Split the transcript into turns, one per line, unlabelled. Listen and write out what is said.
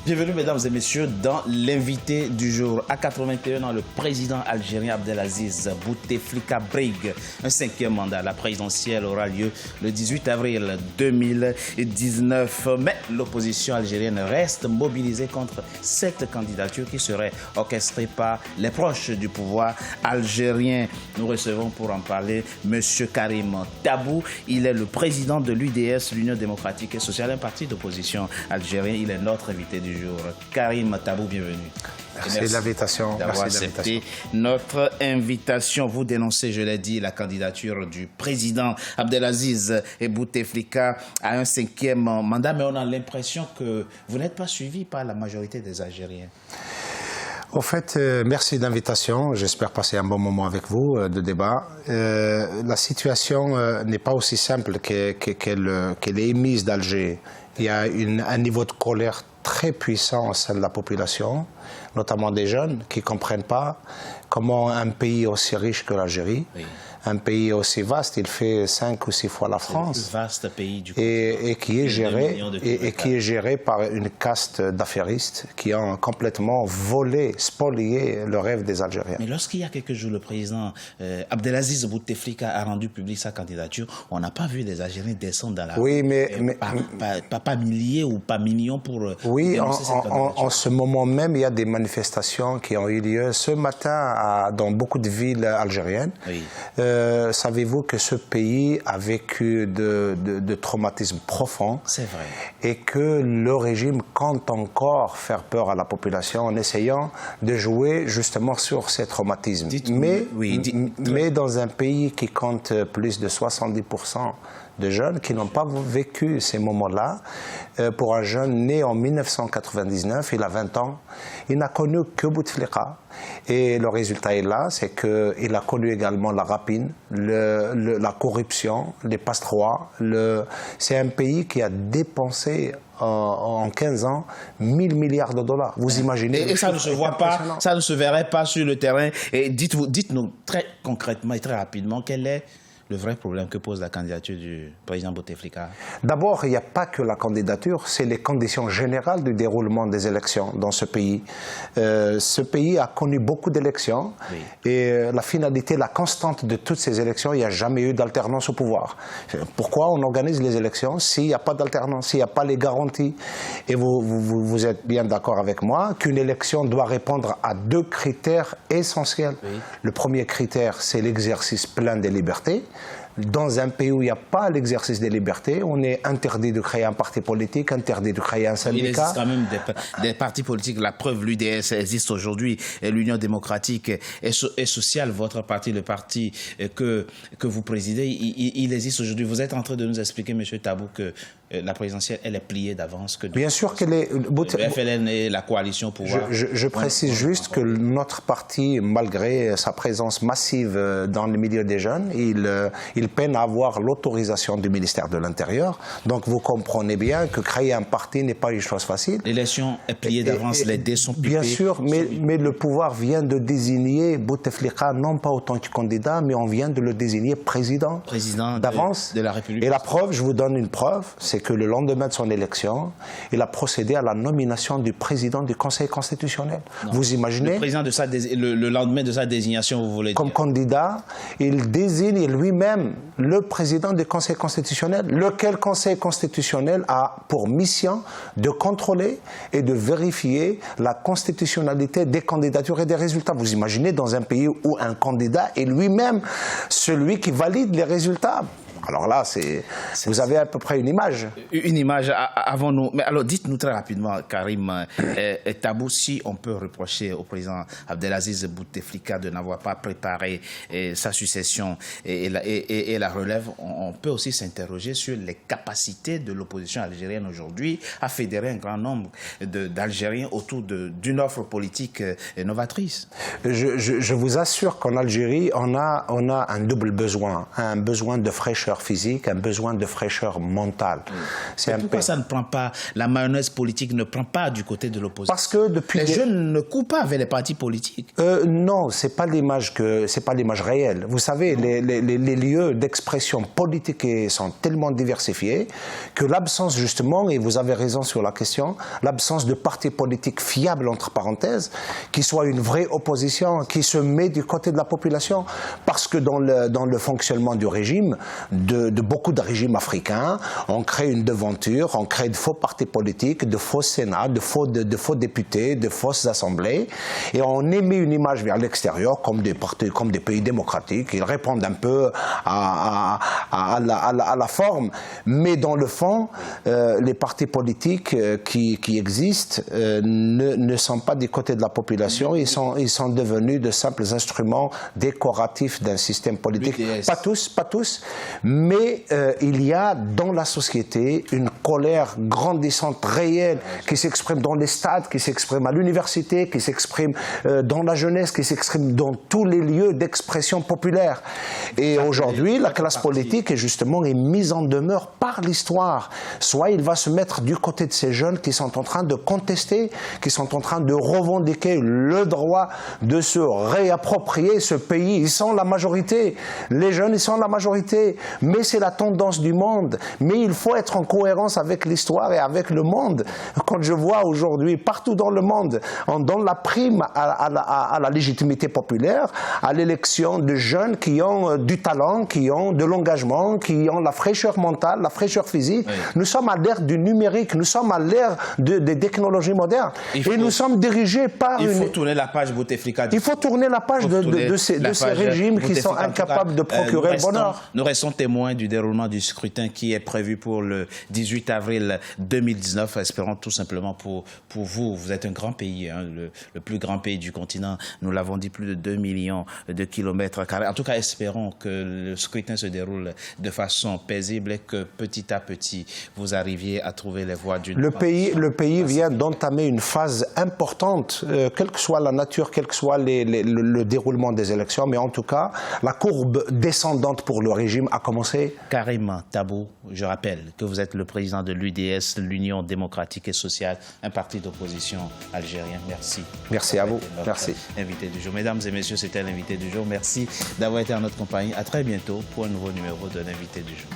Bienvenue, mesdames et messieurs, dans l'invité du jour. À 81 ans, le président algérien Abdelaziz Bouteflika brigue un 5e mandat. La présidentielle aura lieu le 18 avril 2019. Mais l'opposition algérienne reste mobilisée contre cette candidature qui serait orchestrée par les proches du pouvoir algérien. Nous recevons pour en parler M. Karim Tabou. Il est le président de l'UDS, l'Union démocratique et sociale, un parti d'opposition algérien. Il est notre invité du jour. Karim Tabou, bienvenue.
Merci de l'invitation.
D'avoir accepté notre invitation. Vous dénoncez, je l'ai dit, la candidature du président Abdelaziz Bouteflika à un 5e mandat, mais on a l'impression que vous n'êtes pas suivi par la majorité des Algériens.
Au fait, merci de l'invitation. J'espère passer un bon moment avec vous de débat. La situation n'est pas aussi simple qu'elle est émise d'Alger. Il y a un niveau de colère très puissant au sein de la population, notamment des jeunes qui ne comprennent pas comment un pays aussi riche que l'Algérie, un pays aussi vaste, il fait 5 ou 6 fois la France,
le plus vaste pays du
et qui est géré par une caste d'affairistes qui ont complètement volé, spolié le rêve des Algériens.
Mais lorsqu'il y a quelques jours, le président Abdelaziz Bouteflika a rendu public sa candidature, on n'a pas vu les Algériens descendre dans la
rue.
Pas milliers ou pas millions pour
oui, en ce moment même, il y a des manifestations qui ont eu lieu ce matin dans beaucoup de villes algériennes. Oui. Savez-vous que ce pays a vécu de traumatismes profonds? C'est vrai. Et que le régime compte encore faire peur à la population en essayant de jouer justement sur ces traumatismes. Mais dans un pays qui compte plus de 70% de jeunes qui n'ont pas vécu ces moments-là. Pour un jeune né en 1999, il a 20 ans, il n'a connu que Bouteflika. Et le résultat est là, c'est qu'il a connu également la rapine, la corruption, les passe-droits. C'est un pays qui a dépensé en 15 ans 1000 milliards de dollars. Vous imaginez?
Et ça ne se voit pas, ça ne se verrait pas sur le terrain. Et dites-nous très concrètement et très rapidement quel est le vrai problème que pose la candidature du président Bouteflika.
D'abord, il n'y a pas que la candidature, c'est les conditions générales du déroulement des élections dans ce pays. Ce pays a connu beaucoup d'élections et la finalité, la constante de toutes ces élections, il n'y a jamais eu d'alternance au pouvoir. Pourquoi on organise les élections s'il n'y a pas d'alternance, s'il n'y a pas les garanties? Et vous êtes bien d'accord avec moi qu'une élection doit répondre à 2 critères essentiels. Le premier critère, c'est l'exercice plein des libertés. Dans un pays où il n'y a pas l'exercice des libertés, on est interdit de créer un parti politique, interdit de créer un syndicat.
Il existe quand même des partis politiques. La preuve, l'UDS existe aujourd'hui, l'Union démocratique et sociale, votre parti, le parti que vous présidez, il existe aujourd'hui. Vous êtes en train de nous expliquer, M. Tabou, que la présidentielle, elle est pliée d'avance.
Bien sûr qu'elle est...
Le FLN et la coalition au pouvoir.
Je précise juste que notre parti, malgré sa présence massive dans le milieu des jeunes, il peine à avoir l'autorisation du ministère de l'Intérieur. Donc vous comprenez bien que créer un parti n'est pas une chose facile.
L'élection est pliée d'avance, les dés sont pipés.
Bien sûr, mais le pouvoir vient de désigner Bouteflika non pas autant que candidat, mais on vient de le désigner président d'avance
de la République.
Et la preuve, je vous donne une preuve, c'est que le lendemain de son élection, il a procédé à la nomination du président du Conseil constitutionnel.
Non.
Vous imaginez?
Le lendemain de sa désignation, vous voulez dire?
Comme candidat, il désigne lui-même le président du Conseil constitutionnel, lequel Conseil constitutionnel a pour mission de contrôler et de vérifier la constitutionnalité des candidatures et des résultats. Vous imaginez dans un pays où un candidat est lui-même celui qui valide les résultats. Alors là, vous avez à peu près une image.
Une image avant nous. Mais alors, dites-nous très rapidement, Karim Tabou, si on peut reprocher au président Abdelaziz Bouteflika de n'avoir pas préparé sa succession et la relève, on peut aussi s'interroger sur les capacités de l'opposition algérienne aujourd'hui à fédérer un grand nombre d'Algériens autour d'une offre politique novatrice.
Je vous assure qu'en Algérie, on a un double besoin, un besoin de fraîcheur fraîcheur physique, un besoin de fraîcheur mentale.
Pourquoi ça ne prend pas, la mayonnaise politique ne prend pas du côté de l'opposition?
Parce que depuis
les jeunes ne courent pas avec les partis politiques.
Non, c'est pas l'image réelle. Vous savez, les lieux d'expression politique sont tellement diversifiés que l'absence justement, et vous avez raison sur la question, l'absence de partis politiques fiables entre parenthèses, qui soit une vraie opposition, qui se met du côté de la population, parce que dans le fonctionnement du régime, de beaucoup de régimes africains, on crée une devanture, on crée de faux partis politiques, de faux sénats, de faux députés, de fausses assemblées, et on émet une image vers l'extérieur comme des partis, comme des pays démocratiques. Ils répondent un peu à la forme, mais dans le fond, les partis politiques qui existent ne sont pas du côté de la population, ils sont devenus de simples instruments décoratifs d'un système politique. Pas tous, mais il y a dans la société une colère grandissante, réelle, qui s'exprime dans les stades, qui s'exprime à l'université, qui s'exprime dans la jeunesse, qui s'exprime dans tous les lieux d'expression populaire. Et aujourd'hui, la classe politique est mise en demeure par l'histoire. Soit il va se mettre du côté de ces jeunes qui sont en train de contester, qui sont en train de revendiquer le droit de se réapproprier ce pays. Ils sont la majorité. Les jeunes, ils sont la majorité. Mais c'est la tendance du monde. Mais il faut être en cohérence avec l'histoire et avec le monde. Quand je vois aujourd'hui, partout dans le monde, on donne la prime à la légitimité populaire, à l'élection de jeunes qui ont du talent, qui ont de l'engagement, qui ont la fraîcheur mentale, la fraîcheur physique. Oui. Nous sommes à l'ère du numérique, nous sommes à l'ère des technologies modernes. Et nous sommes dirigés par
Il faut tourner la page Bouteflika.
Il faut tourner la page de ces régimes qui sont incapables de procurer le bonheur.
Nous restons témoins du déroulement du scrutin qui est prévu pour le 18 avril 2019. Espérons tout simplement pour vous. Vous êtes un grand pays, hein, le plus grand pays du continent. Nous l'avons dit, plus de 2 millions de kilomètres carrés. En tout cas, espérons que le scrutin se déroule de façon paisible et que petit à petit, vous arriviez à trouver les voies d'une...
Le pays vient d'entamer une phase importante, quelle que soit la nature, quel que soit le déroulement des élections, mais en tout cas, la courbe descendante pour le régime a commencé.
Karim Tabou, je rappelle que vous êtes le président de l'UDS, l'Union démocratique et sociale, un parti d'opposition algérien. Merci.
Merci à vous. Merci.
Invité du jour. Mesdames et messieurs, c'était l'invité du jour. Merci d'avoir été en notre compagnie. À très bientôt pour un nouveau numéro de l'invité du jour.